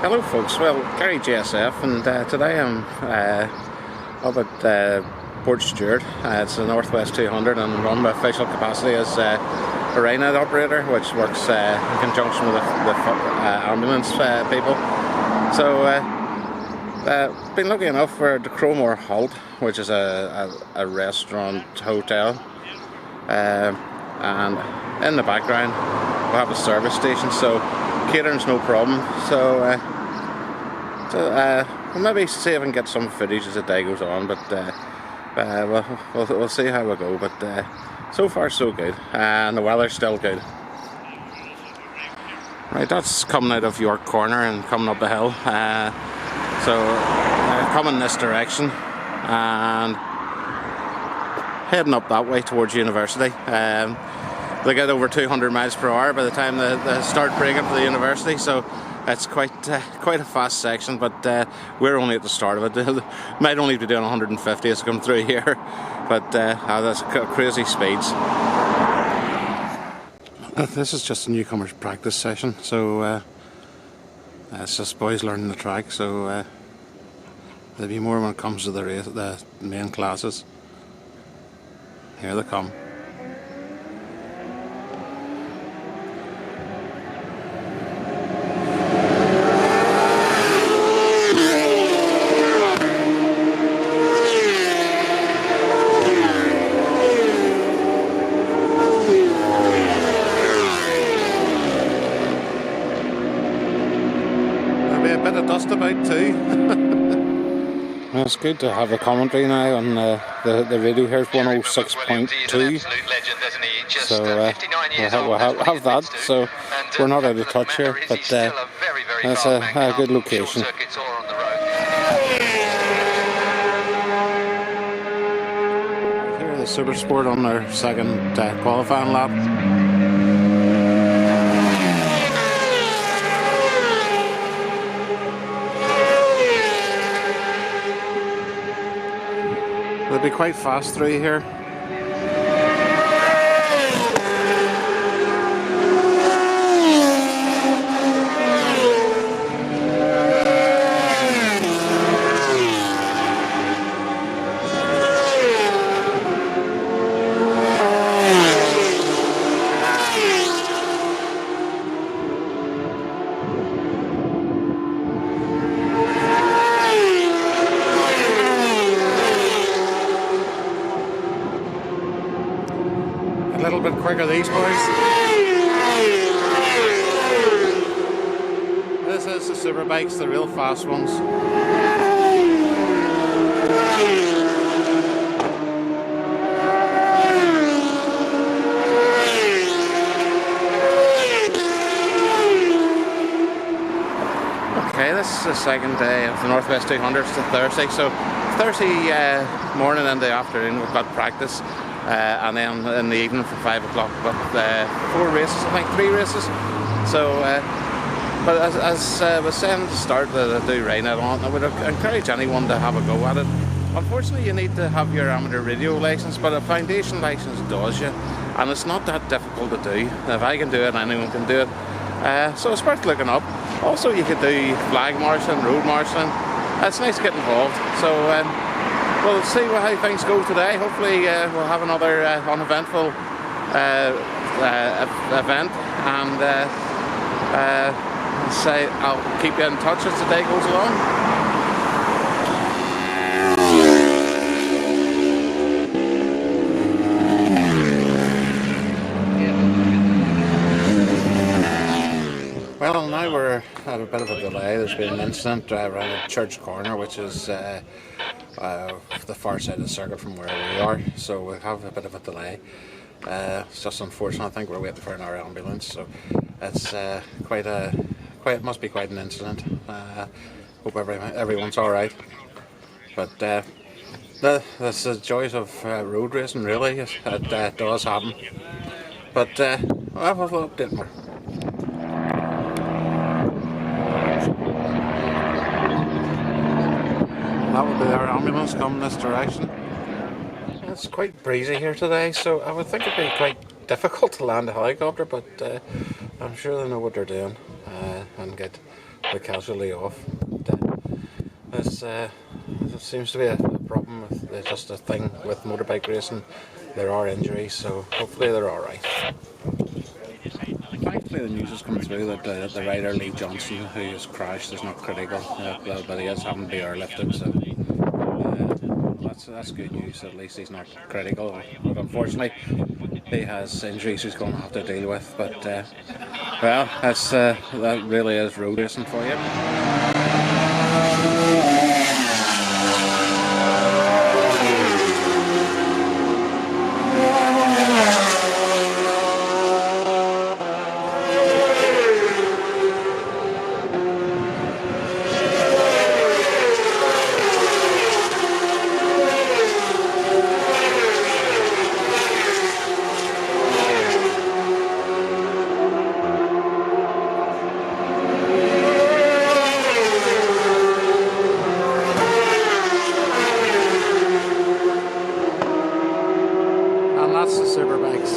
Hello folks, well, Gary JSF, and today I'm up at Portstewart. It's the Northwest 200 and run by official capacity as a Raynet operator, which works in conjunction with the ambulance people. So been lucky enough for the Crowmore Halt, which is a restaurant hotel, and in the background we have a service station, so catering's no problem. So we'll maybe see if we can get some footage as the day goes on, but we'll see how we go. But so far so good, and the weather's still good. Right, that's coming out of York Corner and coming up the hill. So coming this direction and heading up that way towards university. They get over 200 miles per hour by the time they start braking for the university, so it's quite a fast section, but we're only at the start of it. They might only be doing 150 as they come through here, but that's crazy speeds. This is just a Newcomers Practice session, so it's just boys learning the track, so there'll be more when it comes to the main classes. Here they come. Bit of dust about too. It's good to have a commentary now on the radio. Here's 106.2, so we'll have that, so we're not out of touch here, but that's a good location. Here are the Supersport on their second qualifying lap. They'll be quite fast through here. A little bit quicker, these boys. This is the super bikes, the real fast ones. Okay, this is the second day of the Northwest 200. It's the Thursday, so Thursday morning and the afternoon we've got practice. And then in the evening from 5 o'clock we've got 4 races, I think 3 races. So, but as I was saying at the start that I do Raynet on, I would encourage anyone to have a go at it. Unfortunately, you need to have your amateur radio licence, but a foundation licence does you, and it's not that difficult to do. If I can do it, anyone can do it. So it's worth looking up. Also, you could do flag marshalling, road marshalling. It's nice to get involved. So. We'll see how things go today. Hopefully we'll have another uneventful event, and say I'll keep you in touch as the day goes along. Well, now we're at a bit of a delay. There's been an incident around at Church Corner, which is the far side of the circuit from where we are, so we have a bit of a delay. It's just unfortunate. I think we're waiting for our ambulance, so it's must be quite an incident. Hope everyone's all right. But that's the joys of road racing, really. It does happen. But we'll update more. That would be our ambulance coming this direction. It's quite breezy here today, so I would think it'd be quite difficult to land a helicopter, but I'm sure they know what they're doing and get the casualty off. There seems to be a problem with just a thing with motorbike racing. There are injuries, so hopefully they're alright. Thankfully the news has come through that the rider Lee Johnson, who has crashed, is not critical, but he is having to be airlifted, so that's good news. At least he's not critical, but unfortunately he has injuries he's going to have to deal with. But well, that really is road racing for you. That's the superbikes.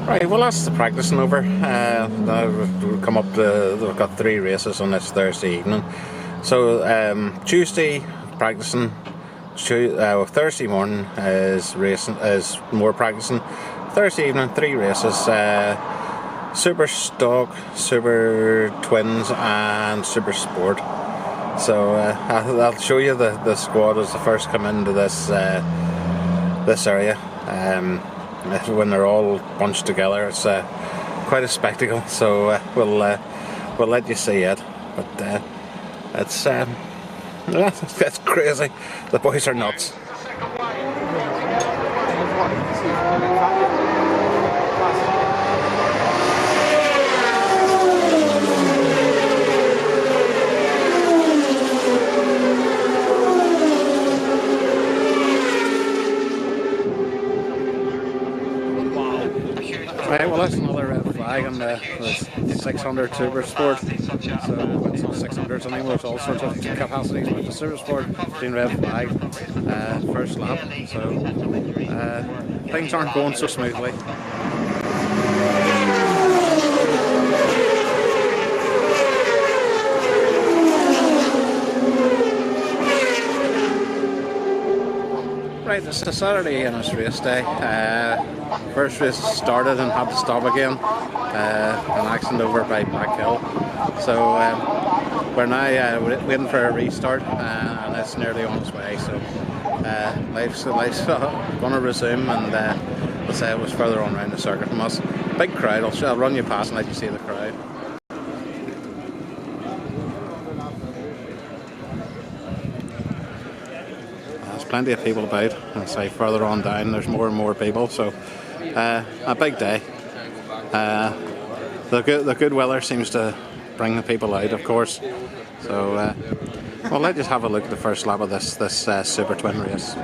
Right, well that's the practicing over. We've come up we've got 3 races on this Thursday evening. So Tuesday practicing, Thursday morning is more practicing. Thursday evening 3 races, Superstock, Super Twins and Super Sport. So I'll show you the squad as the first come into this area. When they're all bunched together, it's quite a spectacle. So we'll let you see it. But it's crazy. The boys are nuts. Right, well that's another red flag on the 600 Super Sport. So it's not 600s anymore, it's all sorts of capacities, but the Super Sport being red flag first lap. So things aren't going so smoothly. Right, it's a Saturday and it's race day. First race started and had to stop again. An accident over by Black Hill. So we're now waiting for a restart and it's nearly on its way. So life's going to resume, and we'll say it was further on around the circuit from us. Big crowd. I'll run you past and let you see the crowd. Plenty of people about, and say further on down there's more and more people, so a big day. The good weather seems to bring the people out, of course. So well, let's just have a look at the first lap of this Super Twin race.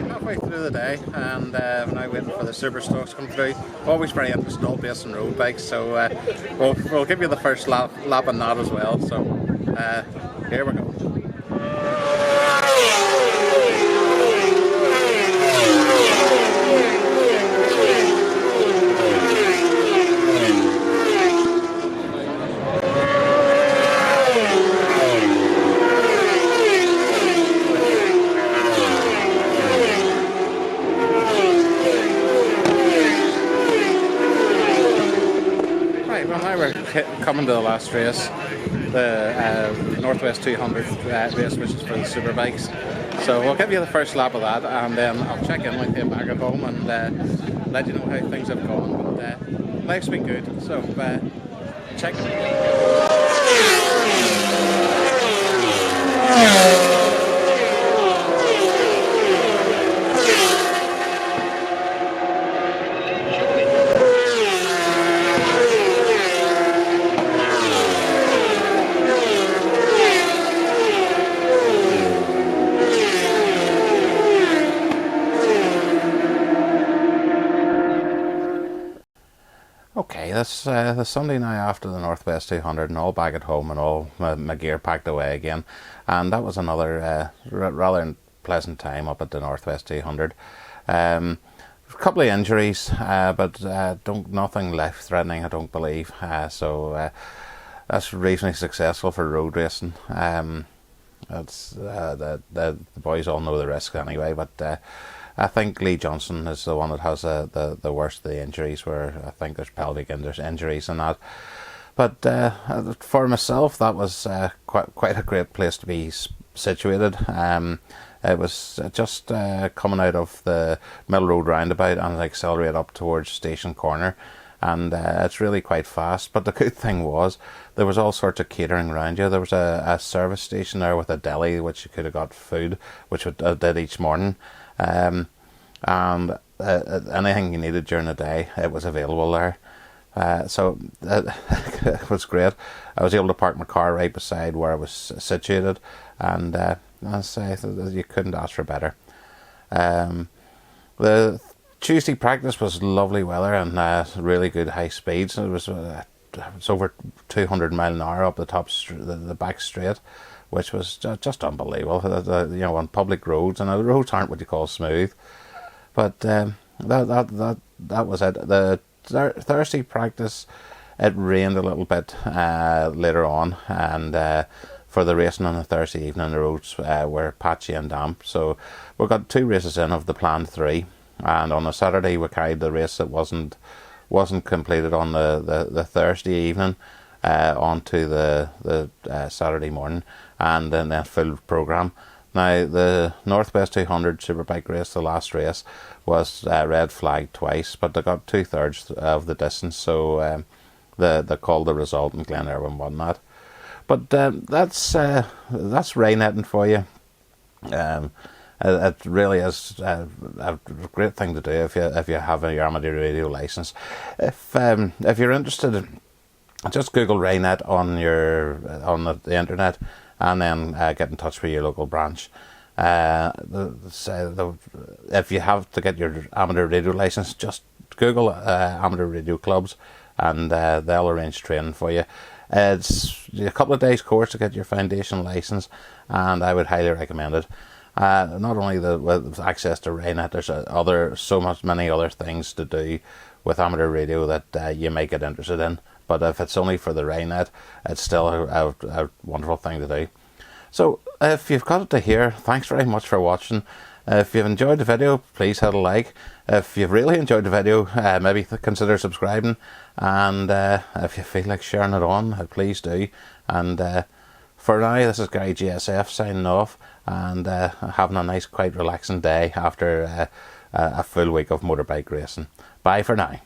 Halfway through the day, and we're now waiting for the Superstocks come through. Always very interesting, all based on road bikes. So we'll give you the first lap on that as well. So here we go. Coming to the last race, the Northwest 200 race, which is for the superbikes. So we'll give you the first lap of that, and then I'll check in with you back at home and let you know how things have gone. But life's been good, so check it. Okay, that's the Sunday now after the Northwest 200, and all back at home and all my gear packed away again. And that was another rather pleasant time up at the Northwest 200. A couple of injuries, but nothing life-threatening, I don't believe. So that's reasonably successful for road racing. That's the boys all know the risk anyway, but I think Lee Johnson is the one that has the worst of the injuries, where I think there's pelvic injuries and that. But for myself, that was quite a great place to be situated. It was just coming out of the Middle Road roundabout and accelerate up towards Station Corner, and it's really quite fast. But the good thing was there was all sorts of catering around you. There was a service station there with a deli, which you could have got food, which I did each morning. And anything you needed during the day, it was available there. So it was great. I was able to park my car right beside where I was situated, and I say you couldn't ask for better. The Tuesday practice was lovely weather and really good high speeds. It was over 200 mile an hour up the top the back straight, which was just unbelievable. On public roads, and the roads aren't what you call smooth, but that was it. The Thursday practice, it rained a little bit later on, and for the racing on the Thursday evening, the roads were patchy and damp. So we got 2 races in of the planned 3, and on the Saturday we carried the race that wasn't completed on the Thursday evening onto the Saturday morning, and then that full programme. Now, the Northwest 200 Superbike race, the last race, was red flagged twice, but they got 2/3 of the distance, so they called the result and Glen Irwin won that. But that's Raynetting for you. It really is a great thing to do if you have your amateur radio license. If you're interested, just Google Raynet on the internet, and then get in touch with your local branch. If you have to get your amateur radio license, just Google amateur radio clubs, and they'll arrange training for you. It's a couple of days course to get your foundation license, and I would highly recommend it. Not only with access to Raynet, there's many other things to do with amateur radio that you might get interested in. But if it's only for the Raynet, it's still a wonderful thing to do. So if you've got it to here, thanks very much for watching. If you've enjoyed the video, please hit a like. If you've really enjoyed the video, maybe consider subscribing. And if you feel like sharing it on, please do. And for now, this is Gary GSF signing off, and having a nice, quite relaxing day after a full week of motorbike racing. Bye for now.